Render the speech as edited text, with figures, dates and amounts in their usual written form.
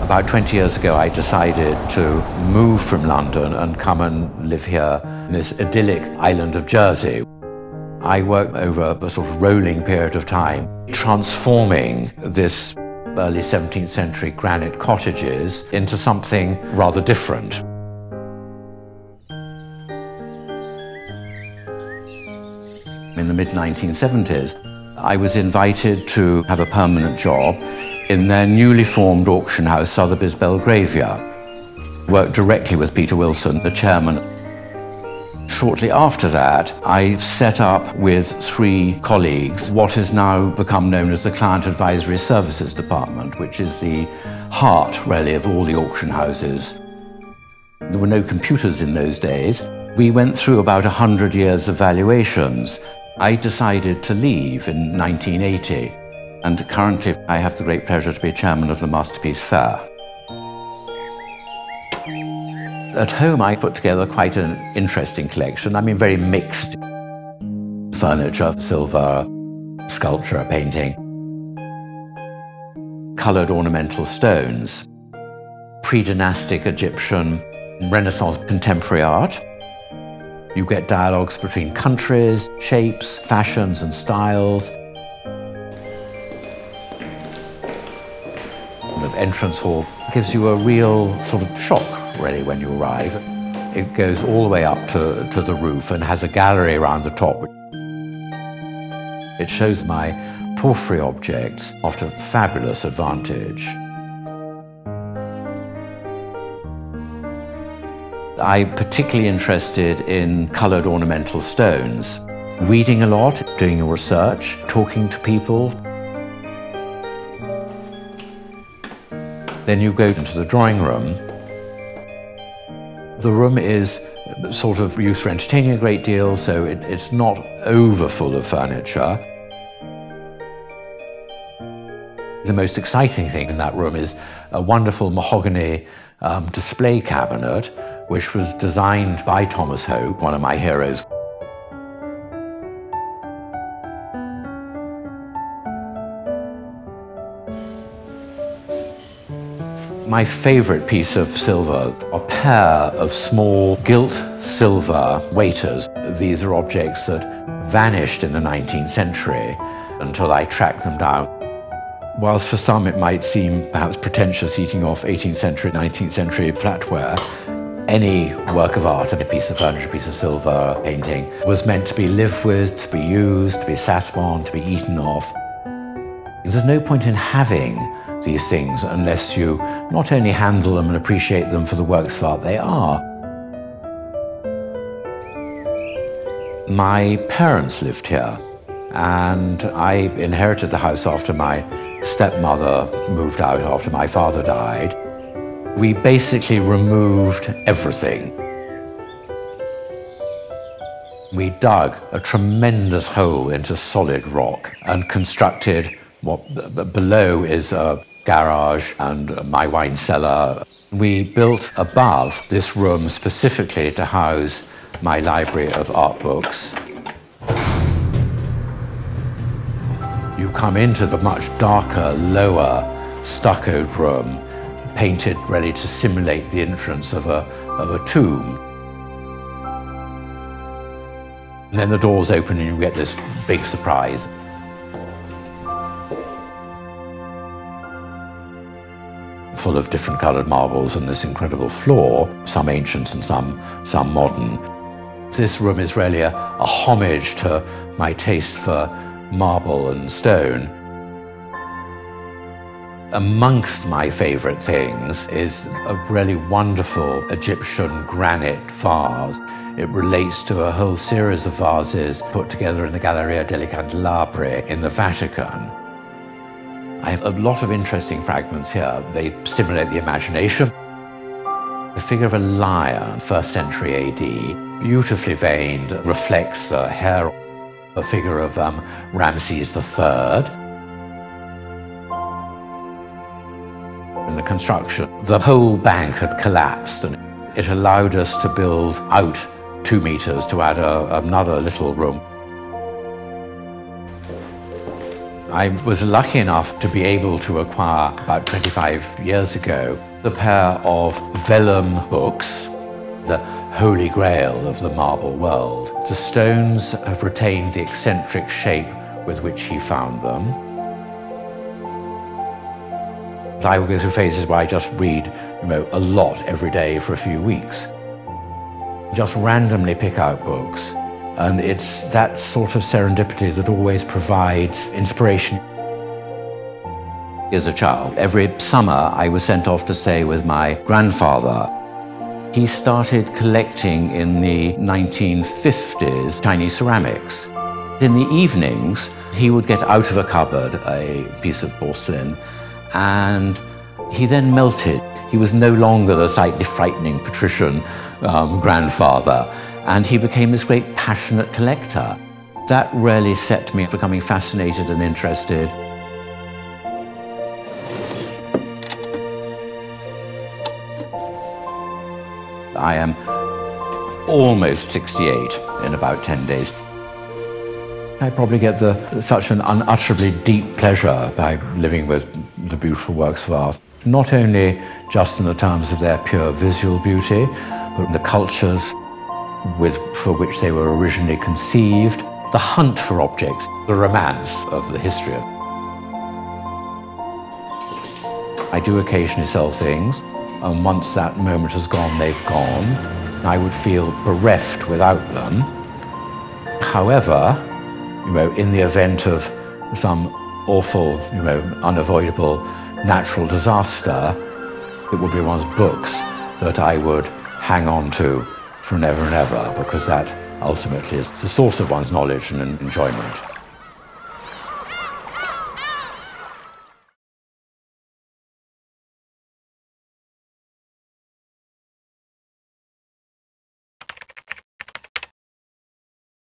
About 20 years ago, I decided to move from London and come and live here in this idyllic island of Jersey. I worked over a sort of rolling period of time, transforming this early 17th century granite cottages into something rather different. In the mid-1970s, I was invited to have a permanent job in their newly formed auction house, Sotheby's Belgravia. Worked directly with Peter Wilson, the chairman. Shortly after that, I set up with 3 colleagues what has now become known as the Client Advisory Services Department, which is the heart, really, of all the auction houses. There were no computers in those days. We went through about 100 years of valuations. I decided to leave in 1980. And currently, I have the great pleasure to be chairman of the Masterpiece Fair. At home, I put together quite an interesting collection. I mean, very mixed. Furniture, silver, sculpture, painting. Coloured ornamental stones. Pre-dynastic Egyptian, Renaissance contemporary art. You get dialogues between countries, shapes, fashions and styles. The entrance hall gives you a real sort of shock, really, when you arrive. It goes all the way up to the roof and has a gallery around the top. It shows my porphyry objects off to fabulous advantage. I'm particularly interested in coloured ornamental stones. Reading a lot, doing your research, talking to people. Then you go into the drawing room. The room is sort of used for entertaining a great deal, so it's not over full of furniture. The most exciting thing in that room is a wonderful mahogany display cabinet, which was designed by Thomas Hope, one of my heroes. My favorite piece of silver, a pair of small gilt silver waiters. These are objects that vanished in the 19th century until I tracked them down. Whilst for some it might seem perhaps pretentious eating off 18th century, 19th century flatware, any work of art, any piece of furniture, piece of silver, painting, was meant to be lived with, to be used, to be sat on, to be eaten off. There's no point in having these things unless you not only handle them and appreciate them for the works of art they are. My parents lived here, and I inherited the house after my stepmother moved out after my father died. We basically removed everything. We dug a tremendous hole into solid rock and constructed what below is a garage and my wine cellar. We built above this room specifically to house my library of art books. You come into the much darker, lower, stuccoed room, painted ready to simulate the entrance of a tomb. And then the doors open and you get this big surprise. Full of different coloured marbles and this incredible floor, some ancient and some modern. This room is really a homage to my taste for marble and stone. Amongst my favourite things is a really wonderful Egyptian granite vase. It relates to a whole series of vases put together in the Galleria dei Candelabri in the Vatican. I have a lot of interesting fragments here. They stimulate the imagination. The figure of a lion, 1st century AD, beautifully veined, reflects the hair. A figure of Ramses III. In the construction, the whole bank had collapsed, and it allowed us to build out 2 meters to add another little room. I was lucky enough to be able to acquire, about 25 years ago, a pair of vellum books, the holy grail of the marble world. The stones have retained the eccentric shape with which he found them. I will go through phases where I just read, a lot every day for a few weeks. Just randomly pick out books. And it's that sort of serendipity that always provides inspiration. As a child, every summer I was sent off to stay with my grandfather. He started collecting in the 1950s Chinese ceramics. In the evenings, he would get out of a cupboard a piece of porcelain, and he then melted. He was no longer the slightly frightening patrician grandfather, and he became this great passionate collector. That really set me becoming fascinated and interested. I am almost 68 in about 10 days. I probably get such an unutterably deep pleasure by living with the beautiful works of art, not only just in the terms of their pure visual beauty, but the cultures for which they were originally conceived, the hunt for objects, the romance of the history of. I do occasionally sell things, and once that moment has gone, they've gone. I would feel bereft without them. However, in the event of some awful, unavoidable natural disaster, it would be one of those books that I would hang on to for never and ever, because that ultimately is the source of one's knowledge and enjoyment.